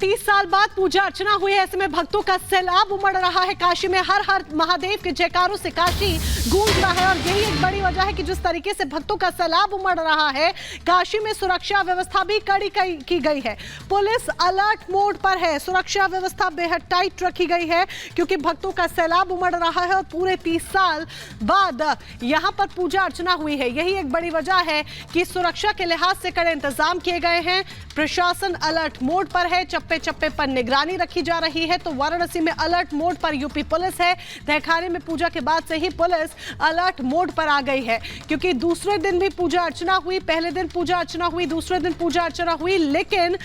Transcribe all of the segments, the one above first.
30 साल बाद पूजा अर्चना हुई है। ऐसे में भक्तों का सैलाब उमड़ रहा है। काशी में हर हर महादेव के जयकारों से काशी गूंज रहा है और यही एक बड़ी वजह है कि जिस तरीके से भक्तों का सैलाब उमड़ रहा है, काशी में सुरक्षा व्यवस्था भी कड़ी की गई है। पुलिस अलर्ट मोड पर है। सुरक्षा व्यवस्था बेहद टाइट रखी गई है क्योंकि भक्तों का सैलाब उमड़ रहा है और पूरे 30 साल बाद यहां पर पूजा अर्चना हुई है। यही एक बड़ी वजह है कि सुरक्षा के लिहाज से कड़े इंतजाम किए गए हैं। प्रशासन अलर्ट मोड पर है। चप्पे चप्पे पर निगरानी रखी जा रही है। तो वाराणसी में अलर्ट मोड पर यूपी पुलिस है। तहखाने में पूजा के बाद से ही पुलिस अलर्ट मोड पर आ गई है क्योंकि दूसरे दिन भी पूजा अर्चना हुई। पहले दिन पूजा अर्चना हुई, दूसरे दिन पूजा अर्चना हुई, लेकिन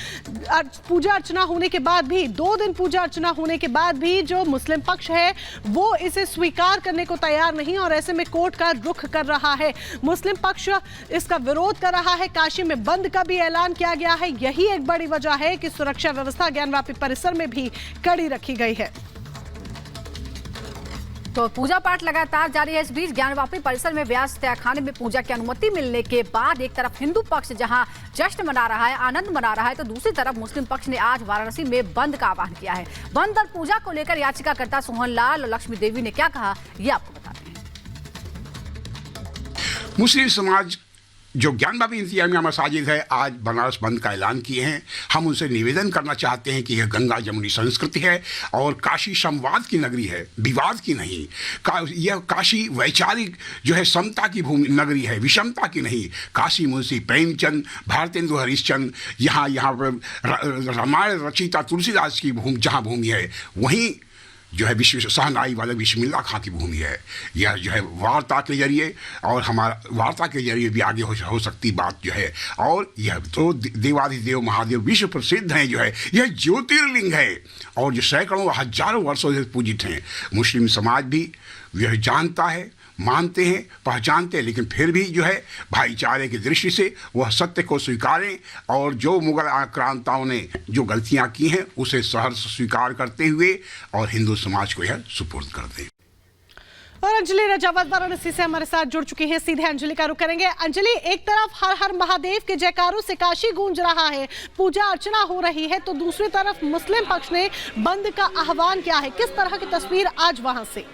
पूजा अर्चना होने के बाद भी 2 दिन पूजा अर्चना होने के बाद भी जो मुस्लिम पक्ष है वो इसे स्वीकार करने को तैयार नहीं और ऐसे में कोर्ट का रुख कर रहा है। मुस्लिम पक्ष इसका विरोध कर रहा है। काशी में बंद का भी ऐलान किया गया है। यही एक बड़ी वजह है कि सुरक्षा व्यवस्था ज्ञानवापी परिसर में भी कड़ी रखी गई है। तो पूजा पाठ लगातार जारी है। इस बीच ज्ञानवापी परिसर में व्यास तहखाने में पूजा की अनुमति मिलने के बाद एक तरफ हिंदू पक्ष जहां जश्न मना रहा है, आनंद मना रहा है, तो दूसरी तरफ मुस्लिम पक्ष ने आज वाराणसी में बंद का आह्वान किया है। बंद और पूजा को लेकर याचिकाकर्ता सोहन लाल और लक्ष्मी देवी ने क्या कहा, ये आपको बताते हैं। मुस्लिम समाज जो ज्ञानवापी इंतजामिया मसाजिद है आज बनारस बंद का ऐलान किए हैं। हम उनसे निवेदन करना चाहते हैं कि यह गंगा जमुनी संस्कृति है और काशी संवाद की नगरी है, विवाद की नहीं। यह काशी वैचारिक जो है समता की भूमि नगरी है, विषमता की नहीं। काशी मुंशी प्रेमचंद, भारतेंदु हरिश्चंद्र, यहाँ पर रामायण रचिता तुलसीदास की भूमि जहाँ भूमि है, वहीं जो है विश्व सहनाई वाले बिस्मिल्लाह खां की भूमि है। यह जो है वार्ता के जरिए और हमारा वार्ता के जरिए भी आगे हो सकती बात जो है। और यह तो देवाधिदेव महादेव विश्व प्रसिद्ध हैं, जो है यह ज्योतिर्लिंग है और जो सैकड़ों हजारों वर्षों से पूजित हैं। मुस्लिम समाज भी यह जानता है, मानते हैं, पहचानते हैं, लेकिन फिर भी जो है भाईचारे की दृष्टि से वह सत्य को स्वीकारें और जो मुगल आक्रांताओं ने जो गलतियां की हैं उसे सहर्ष स्वीकार करते हुए और हिंदू समाज को यह सुपुर्द कर दें। और अंजलि रजावत वाराणसी से हमारे साथ जुड़ चुकी हैं। सीधे अंजलि का रुख करेंगे। अंजलि, एक तरफ हर हर महादेव के जयकारों से काशी गूंज रहा है, पूजा अर्चना हो रही है, तो दूसरी तरफ मुस्लिम पक्ष ने बंद का आह्वान किया है। किस तरह की तस्वीर आज वहां से?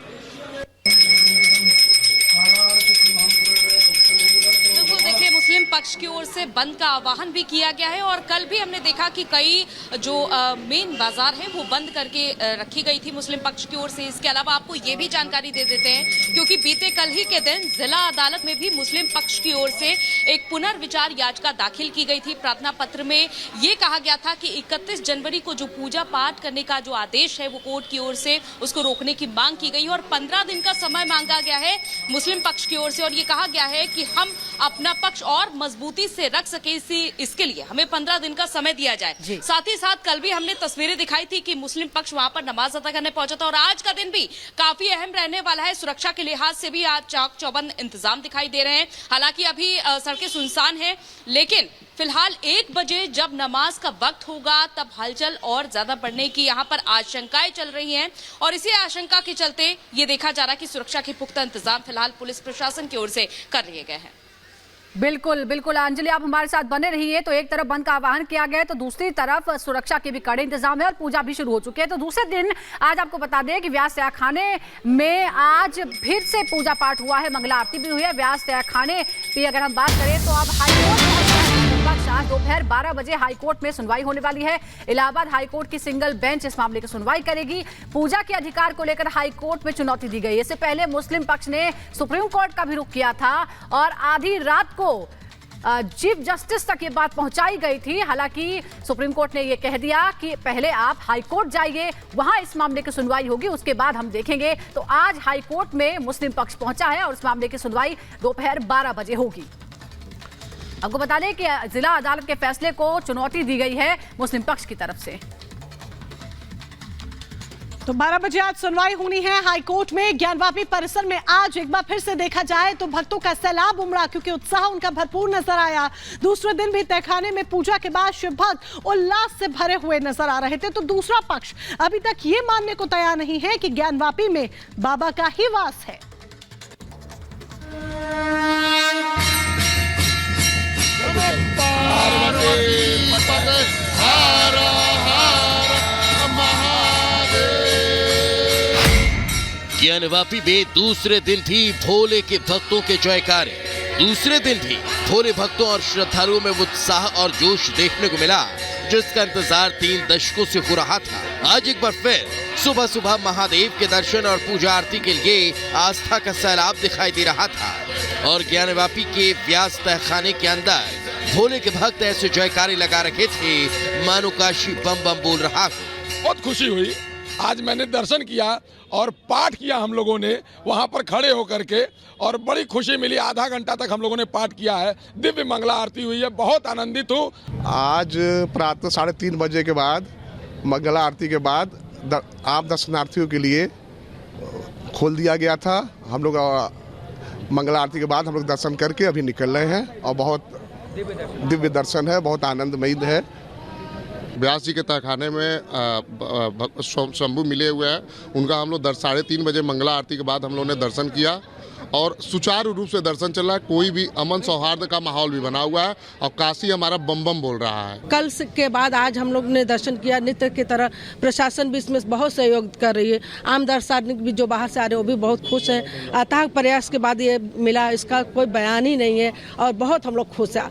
मुस्लिम पक्ष की ओर से बंद का आह्वान भी किया गया है और कल भी हमने देखा कि कई जो मेन बाजार हैं वो बंद करके रखी गई थी मुस्लिम पक्ष की ओर से। इसके अलावा आपको ये भी जानकारी दे देते हैं क्योंकि बीते कल ही के दिन जिला अदालत में भी मुस्लिम पक्ष की ओर से एक पुनर्विचार याचिका दाखिल की गई थी। प्रार्थना पत्र में ये कहा गया था कि 31 जनवरी को जो पूजा पाठ करने का जो आदेश है वो कोर्ट की ओर से उसको रोकने की मांग की गई और 15 दिन का समय मांगा गया है मुस्लिम पक्ष की ओर से और ये कहा गया है कि हम अपना पक्ष और मजबूती से रख सके इसके लिए हमें 15 दिन का समय दिया जाए। साथ ही साथ कल भी हमने तस्वीरें दिखाई थी कि मुस्लिम पक्ष वहां पर नमाज अदा करने पहुंचा था और आज का दिन भी काफी अहम रहने वाला है। सुरक्षा के लिहाज से भी आज चाक चौबंद इंतजाम दिखाई दे रहे हैं। हालांकि अभी सड़कें सुनसान हैं, लेकिन फिलहाल 1 बजे जब नमाज का वक्त होगा तब हलचल और ज्यादा बढ़ने की यहाँ पर आशंकाएं चल रही हैं और इसी आशंका के चलते ये देखा जा रहा है कि सुरक्षा के पुख्ता इंतजाम फिलहाल पुलिस प्रशासन की ओर से कर लिए गए हैं। बिल्कुल बिल्कुल अंजलि, आप हमारे साथ बने रहिए। तो एक तरफ बंद का आह्वान किया गया है तो दूसरी तरफ सुरक्षा के भी कड़े इंतजाम है और पूजा भी शुरू हो चुकी है। तो दूसरे दिन आज आपको बता दें कि व्यास तहखाने में आज फिर से पूजा पाठ हुआ है, मंगला आरती भी हुई है। व्यास तहखाने की अगर हम बात करें तो अब हाईकोर्ट आज दोपहर 12 बजे हाईकोर्ट में सुनवाई होने वाली है। इलाहाबाद हाईकोर्ट की सिंगल बेंच इस मामले की सुनवाई करेगी। पूजा के अधिकार को लेकर हाईकोर्ट में चुनौती दी गई। इससे पहले मुस्लिम पक्ष ने सुप्रीम कोर्ट का भी रुख किया था और आधी रात को चीफ जस्टिस तक ये बात पहुंचाई गई थी। हालांकि सुप्रीम कोर्ट ने ये कह दिया कि पहले आप हाईकोर्ट जाइए, वहां इस मामले की सुनवाई होगी, उसके बाद हम देखेंगे। तो आज हाईकोर्ट में मुस्लिम पक्ष पहुंचा है और इस मामले की सुनवाई दोपहर 12 बजे होगी। आपको बता दें कि जिला अदालत के फैसले को चुनौती दी गई है मुस्लिम पक्ष की तरफ से। तो 12 बजे आज सुनवाई होनी है हाईकोर्ट में। ज्ञानवापी परिसर में आज एक बार फिर से देखा जाए तो भक्तों का सैलाब उमड़ा क्योंकि उत्साह उनका भरपूर नजर आया। दूसरे दिन भी तहखाने में पूजा के बाद शिव भक्त उल्लास से भरे हुए नजर आ रहे थे। तो दूसरा पक्ष अभी तक ये मानने को तैयार नहीं है कि ज्ञानवापी में बाबा का ही वास है। पार्वती पद हर हर ज्ञानवापी में दूसरे दिन भी भोले के भक्तों के जयकारे। दूसरे दिन भी भोले भक्तों और श्रद्धालुओं में उत्साह और जोश देखने को मिला, जिसका इंतजार 3 दशकों से हो रहा था। आज एक बार फिर सुबह सुबह महादेव के दर्शन और पूजा आरती के लिए आस्था का सैलाब दिखाई दे रहा था और ज्ञानवापी के व्यास तहखाने के अंदर भोले के भक्त ऐसे जयकारे लगा रखे थे मानो काशी बम बम बोल रहा हो। बहुत खुशी हुई। आज मैंने दर्शन किया और पाठ किया हम लोगों ने वहाँ पर खड़े होकर के, और बड़ी खुशी मिली। आधा घंटा तक हम लोगों ने पाठ किया है, दिव्य मंगला आरती हुई है, बहुत आनंदित हूँ। आज प्रातः 3:30 बजे के बाद मंगला आरती के बाद आम दर्शनार्थियों के लिए खोल दिया गया था। हम लोग मंगला आरती के बाद हम लोग दर्शन करके अभी निकल रहे हैं और बहुत दिव्य दर्शन है, बहुत आनंदमयी है। व्यास जी के तहखाने में शंभू मिले हुए हैं, उनका हम लोग 3:30 बजे मंगला आरती के बाद हम लोगों ने दर्शन किया और सुचारू रूप से दर्शन चल रहा है। कोई भी अमन सौहार्द का माहौल भी बना हुआ है और काशी हमारा बम बम बोल रहा है। कल के बाद आज हम लोग ने दर्शन किया नित्य की तरह। प्रशासन भी इसमें बहुत सहयोग कर रही है। आम दर्शनार्थी भी जो बाहर से आ रहे हैं वो भी बहुत खुश हैं। अथक प्रयास के बाद ये मिला, इसका कोई बयान ही नहीं है और बहुत हम लोग खुश हैं।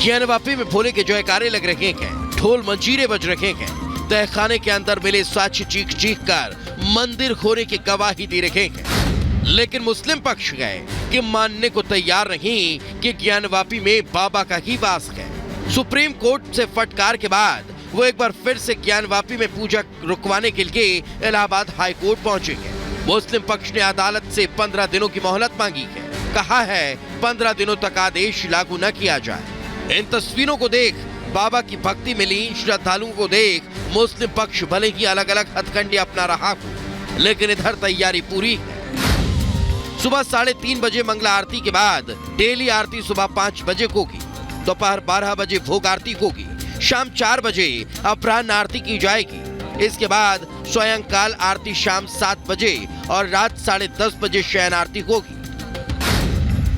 ज्ञानवापी में भोले के जयकारे लग रहे हैं, ढोल मंजीरे बज रहे हैं, तहखाने के अंदर मिले साक्ष्य चीख चीख कर मंदिर खोने की गवाही दे रहे हैं। लेकिन मुस्लिम पक्ष गए कि मानने को तैयार नहीं कि ज्ञानवापी में बाबा का ही वास है। सुप्रीम कोर्ट से फटकार के बाद वो एक बार फिर से ज्ञानवापी में पूजा रुकवाने के लिए इलाहाबाद हाई कोर्ट पहुंचे हैं। मुस्लिम पक्ष ने अदालत से 15 दिनों की मोहलत मांगी है। कहा है 15 दिनों तक आदेश लागू न किया जाए। इन तस्वीरों को देख, बाबा की भक्ति में लीन श्रद्धालुओं को देख मुस्लिम पक्ष भले ही अलग अलग हथकंडे अपना रहा हो, लेकिन इधर तैयारी पूरी है। सुबह 3:30 बजे मंगला आरती के बाद डेली आरती सुबह 5 बजे होगी, दोपहर 12 बजे भोग आरती होगी, शाम 4 बजे अपराह्न आरती की जाएगी। इसके बाद स्वयंकाल आरती शाम 7 बजे और रात 10:30 बजे शयन आरती होगी।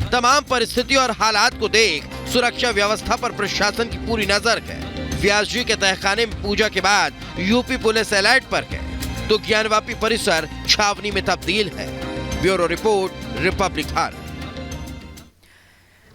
तमाम परिस्थितियों और हालात को देख सुरक्षा व्यवस्था पर प्रशासन की पूरी नजर है। व्यास जी के तहखाने में पूजा के बाद यूपी पुलिस अलर्ट पर है, तो ज्ञानवापी परिसर छावनी में तब्दील है। Bureau report, Republic Bharat.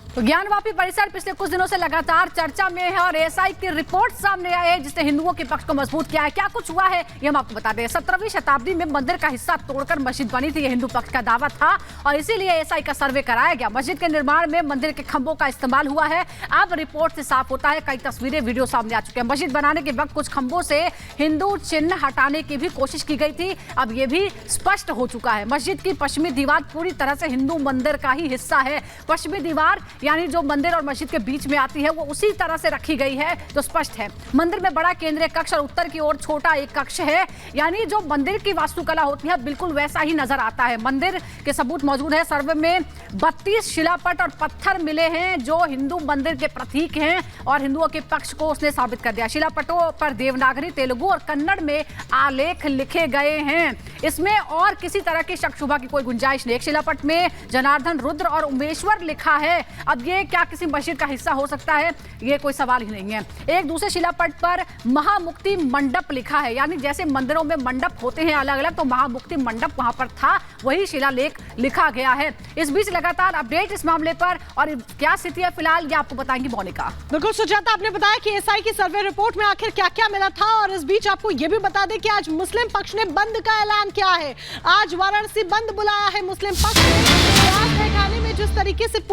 तो ज्ञानवापी परिसर पिछले कुछ दिनों से लगातार चर्चा में है और एएसआई की रिपोर्ट सामने आई है जिसने हिंदुओं के पक्ष को मजबूत किया है। क्या कुछ हुआ है ये हम आपको बता दें। 17वीं शताब्दी में मंदिर का हिस्सा तोड़कर मस्जिद बनी थी, ये हिंदू पक्ष का दावा था और इसीलिए एएसआई का सर्वे कराया गया। मस्जिद के निर्माण में मंदिर के खंभों का इस्तेमाल हुआ है। अब रिपोर्ट से साफ होता है, कई तस्वीरें वीडियो सामने आ चुके हैं। मस्जिद बनाने के वक्त कुछ खंभों से हिंदू चिन्ह हटाने की भी कोशिश की गई थी। अब ये भी स्पष्ट हो चुका है। मस्जिद की पश्चिमी दीवार पूरी तरह से हिंदू मंदिर का ही हिस्सा है। पश्चिमी दीवार यानी जो मंदिर और मस्जिद के बीच में आती है वो उसी तरह से रखी गई है, तो स्पष्ट है। मंदिर में बड़ा केंद्रीय कक्ष और उत्तर की ओर छोटा एक कक्ष है, यानी जो मंदिर की वास्तुकला होती है बिल्कुल वैसा ही नजर आता है। मंदिर के सबूत मौजूद है। सर्वे में 32 शिलापट और पत्थर मिले हैं जो हिंदू मंदिर के प्रतीक हैं और हिंदुओं के पक्ष को उसने साबित कर दिया। शिलापटों पर देवनागरी, तेलुगु और कन्नड़ में आलेख लिखे गए हैं। इसमें और किसी तरह की शक शुबा की कोई गुंजाइश नहीं। एक शिलापट में जनार्दन, रुद्र और उमेश्वर लिखा है। अब ये क्या किसी मस्जिद का हिस्सा हो सकता है, ये कोई सवाल ही नहीं है। एक दूसरे शिलापट पर महामुक्ति मंडप लिखा है, यानी जैसे मंदिरों में मंडप होते हैं अलग अलग, तो महामुक्ति मंडप वहां पर था, वही शिलालेख लिखा गया है। इस बीच लगातार अपडेट इस मामले पर और क्या स्थिति है फिलहाल ये आपको बताएंगी मोनिका। बिल्कुल सुजाता, आपने बताया कि एएसआई की सर्वे रिपोर्ट में आखिर क्या क्या मिला था और इस बीच आपको ये भी बता दें कि आज मुस्लिम पक्ष ने बंद का ऐलान किया है। आज वाराणसी बंद बुलाया है मुस्लिम पक्ष ने। जिस तरीके से